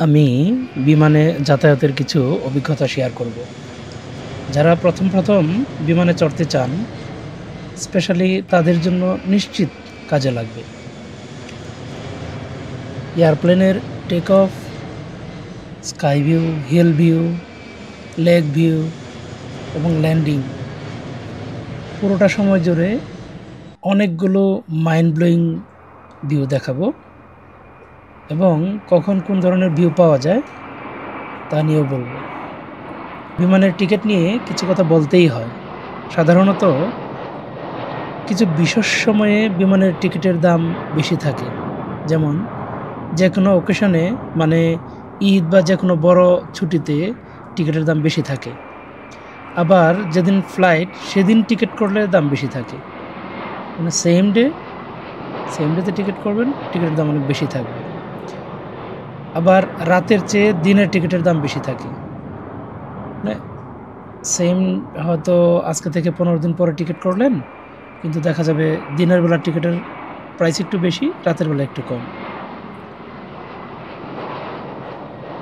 আমি বিমানে যাতায়াতের কিছু অভিজ্ঞতা শেয়ার করব। যারা প্রথম বিমানে চড়তে চান, স্পেশালি তাদের জন্য নিশ্চিত কাজে লাগবে। এয়ারপ্লেনের take off, sky view, hill view, lake view এবং ল্যান্ডিং পুরোটা সময় জুড়ে অনেকগুলো মাইন্ড ব্লোয়িং ভিউ দেখাবো এবং কখন কোন ধরনের ভিউ পাওয়া যায় তা নিয়েও বলবো। বিমানের টিকিট নিয়ে কিছু কথা বলতেই হয়। সাধারণত কিছু বিশেষ সময়ে বিমানের টিকিটের দাম বেশি থাকে, যেমন যে কোনো অকেশনে মানে ঈদ বা যে কোনো বড় ছুটিতে টিকিটের দাম বেশি থাকে। আবার যেদিন ফ্লাইট সেদিন টিকিট করলে দাম বেশি থাকে, মানে সেম ডেতে টিকিট করবেন, টিকিটের দাম অনেক বেশি থাকবে। আবার রাতের চেয়ে দিনের টিকিটের দাম বেশি থাকে, মানে সেম হয়তো আজকে থেকে 15 দিন পরে টিকিট করলেন, কিন্তু দেখা যাবে দিনের বেলার টিকিটের প্রাইস একটু বেশি, রাতের বেলা একটু কম।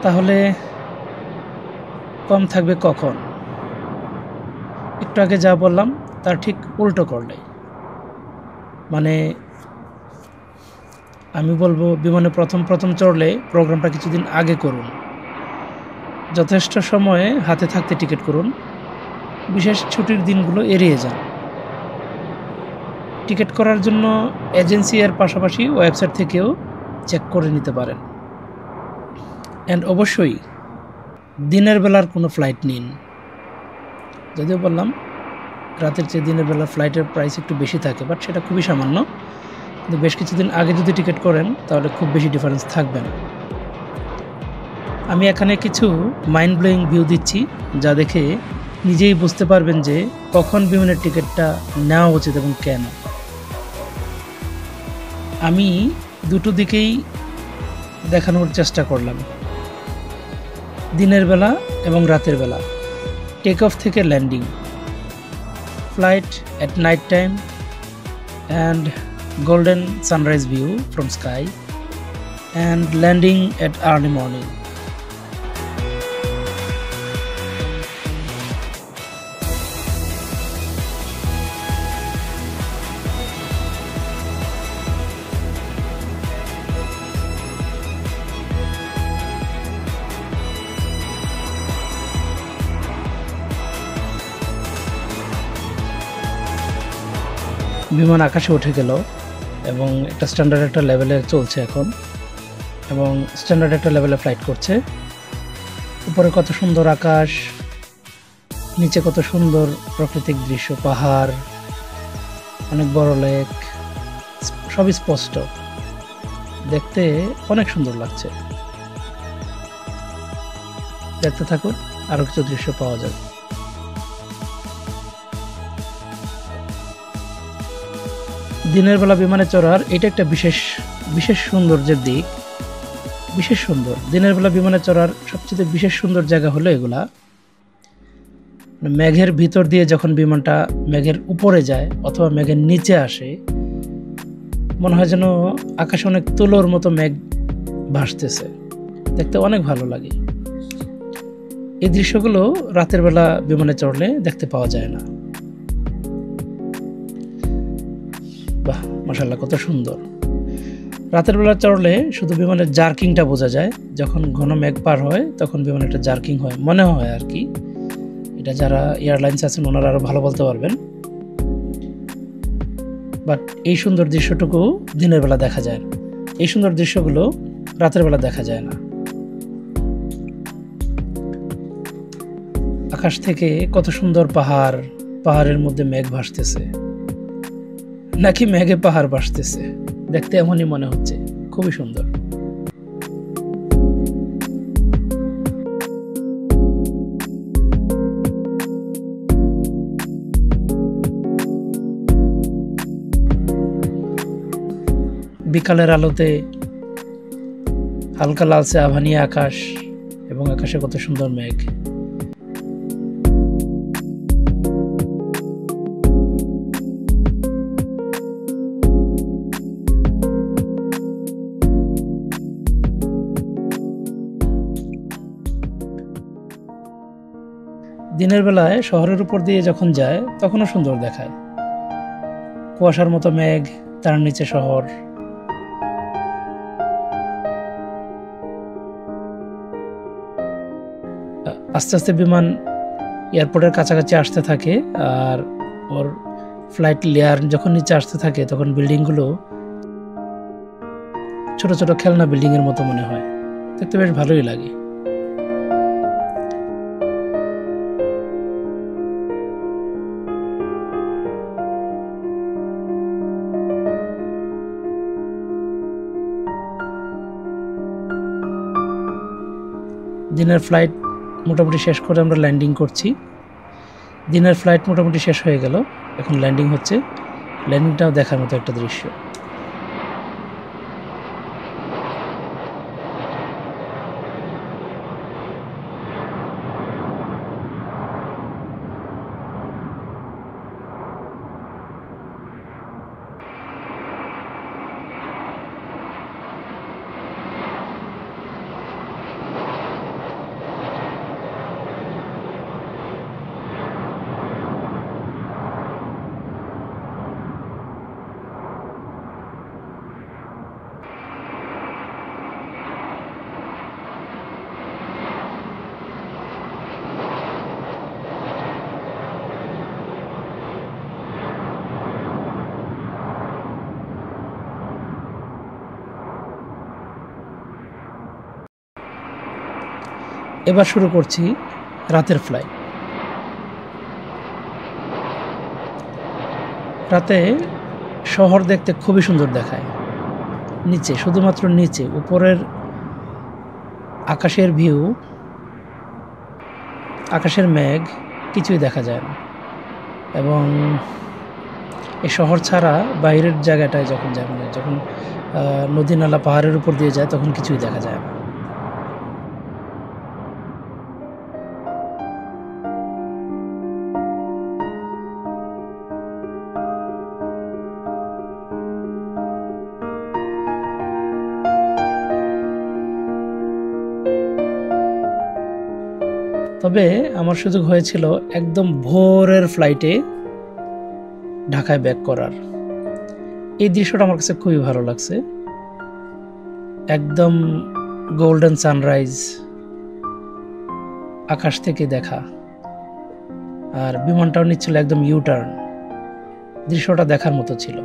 তাহলে কম থাকবে কখন? একটু আগে যা বললাম তার ঠিক উল্টো করলে, মানে আমি বলবো বিমানে প্রথম চড়লে প্রোগ্রামটা কিছুদিন আগে করুন। যথেষ্ট সময়ে হাতে থাকতে টিকিট করুন। বিশেষ ছুটির দিনগুলো এড়িয়ে যান। টিকিট করার জন্য এজেন্সি এর পাশাপাশি ওয়েবসাইট থেকেও চেক করে নিতে পারেন। অ্যান্ড অবশ্যই দিনের বেলার কোনো ফ্লাইট নিন। যদিও বললাম রাতের চেয়ে দিনের বেলার ফ্লাইটের প্রাইস একটু বেশি থাকে, বাট সেটা খুবই সামান্য। কিন্তু বেশ কিছুদিন আগে যদি টিকিট করেন তাহলে খুব বেশি ডিফারেন্স থাকবে না। আমি এখানে কিছু মাইন্ড ব্লোয়িং ভিউ দিচ্ছি, যা দেখে নিজেই বুঝতে পারবেন যে কখন বিমানের টিকিটটা নেওয়া উচিত এবং কেন। আমি দুটো দিকেই দেখানোর চেষ্টা করলাম, দিনের বেলা এবং রাতের বেলা, টেক অফ থেকে landing, flight at night time and golden sunrise view from sky, and landing at early morning. বিমান আকাশে উঠে গেল এবং একটা স্ট্যান্ডার্ড একটা লেভেলে চলছে এখন, এবং স্ট্যান্ডার্ড একটা লেভেলে ফ্লাইট করছে। উপরে কত সুন্দর আকাশ, নিচে কত সুন্দর প্রাকৃতিক দৃশ্য, পাহাড়, অনেক বড় লেক, সবই স্পষ্ট, দেখতে অনেক সুন্দর লাগছে। দেখতে থাকুন, আরো কিছু দৃশ্য পাওয়া যাবে। দিনের বেলা বিমানে চড়ার এটা একটা বিশেষ সৌন্দর্যের দিক, বিশেষ সুন্দর। দিনের বেলা বিমানে চড়ার সবচেয়ে বিশেষ সুন্দর জায়গা হলো এগুলা, মেঘের ভিতর দিয়ে যখন বিমানটা মেঘের উপরে যায় অথবা মেঘের নিচে আসে, মনে হয় যেন আকাশে অনেক তুলোর মতো মেঘ ভাসতেছে, দেখতে অনেক ভালো লাগে। এই দৃশ্যগুলো রাতের বেলা বিমানে চড়লে দেখতে পাওয়া যায় না। বাহ, মাশাআল্লাহ, কত সুন্দর। রাতের বেলা চড়লে শুধু বিমানের জার্কিংটা বোঝা যায়। যখন ঘন মেঘ পার হয় তখন বিমানে একটা জার্কিং হয়, মনে হয় আর কি। এটা যারা এয়ারলাইন্স আছেন ওনারা আরো ভালো বলতে পারবেন। বাট এই সুন্দর দৃশ্যটুকু দিনের বেলা দেখা যায় না, এই সুন্দর দৃশ্যগুলো রাতের বেলা দেখা যায় না। আকাশ থেকে কত সুন্দর পাহাড়, পাহাড়ের মধ্যে মেঘ ভাসতেছে, নাকি মেঘে পাহাড় ভাসতেছে, দেখতে এমনই মনে হচ্ছে, খুবই সুন্দর। বিকালের আলোতে হালকা লালচে আভানিয়া আকাশ এবং আকাশে কত সুন্দর মেঘ। দিনের বেলায় শহরের উপর দিয়ে যখন যায় তখনও সুন্দর দেখায়, কুয়াশার মতো মেঘ, তার নিচে শহর। আস্তে আস্তে বিমান এয়ারপোর্টের কাছাকাছি আসতে থাকে, আর ওর ফ্লাইট লেয়ার যখন নিচে আসতে থাকে তখন বিল্ডিংগুলো ছোট ছোট খেলনা বিল্ডিংয়ের মতো মনে হয়, দেখতে বেশ ভালোই লাগে। দিনের ফ্লাইট মোটামুটি শেষ করে আমরা ল্যান্ডিং করছি। দিনের ফ্লাইট মোটামুটি শেষ হয়ে গেল, এখন ল্যান্ডিং হচ্ছে। ল্যান্ডিংটাও দেখার মতো একটা দৃশ্য। এবার শুরু করছি রাতের ফ্লাইট। রাতে শহর দেখতে খুবই সুন্দর দেখায়। নিচে, শুধুমাত্র নিচে, উপরের আকাশের ভিউ, আকাশের মেঘ কিছুই দেখা যায় না। এবং এই শহর ছাড়া বাইরের জায়গাটায় যখন যায়, মানে যখন নদী নালা পাহাড়ের উপর দিয়ে যায় তখন কিছুই দেখা যায় না। তবে আমার সুযোগ হয়েছিল একদম ভোরের ফ্লাইটে ঢাকায় ব্যাক করার। এই দৃশ্যটা আমার কাছে খুবই ভালো লাগছে। একদম গোল্ডেন সানরাইজ আকাশ থেকে দেখা, আর বিমানটাও নিচ্ছিল একদম ইউটার্ন। দৃশ্যটা দেখার মতো ছিল।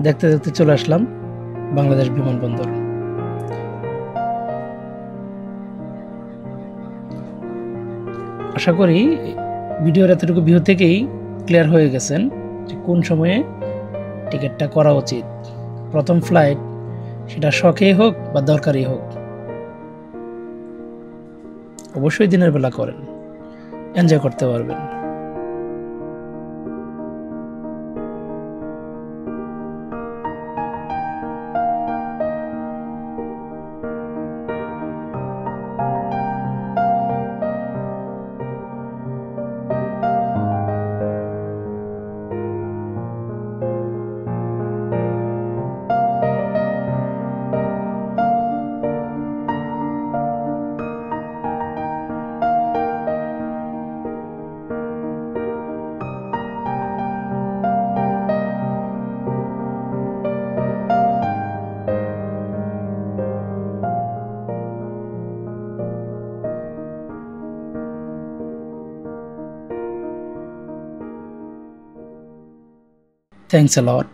দেখতে দেখতে চলে আসলাম বাংলাদেশ বিমানবন্দর। আশা করি ভিডিওর এতটুকু ভিউ থেকেই ক্লিয়ার হয়ে গেছেন যে কোন সময়ে টিকিটটা করা উচিত। প্রথম ফ্লাইট, সেটা শখেই হোক বা দরকারি হোক, অবশ্যই দিনের বেলা করেন, এনজয় করতে পারবেন। Thanks a lot.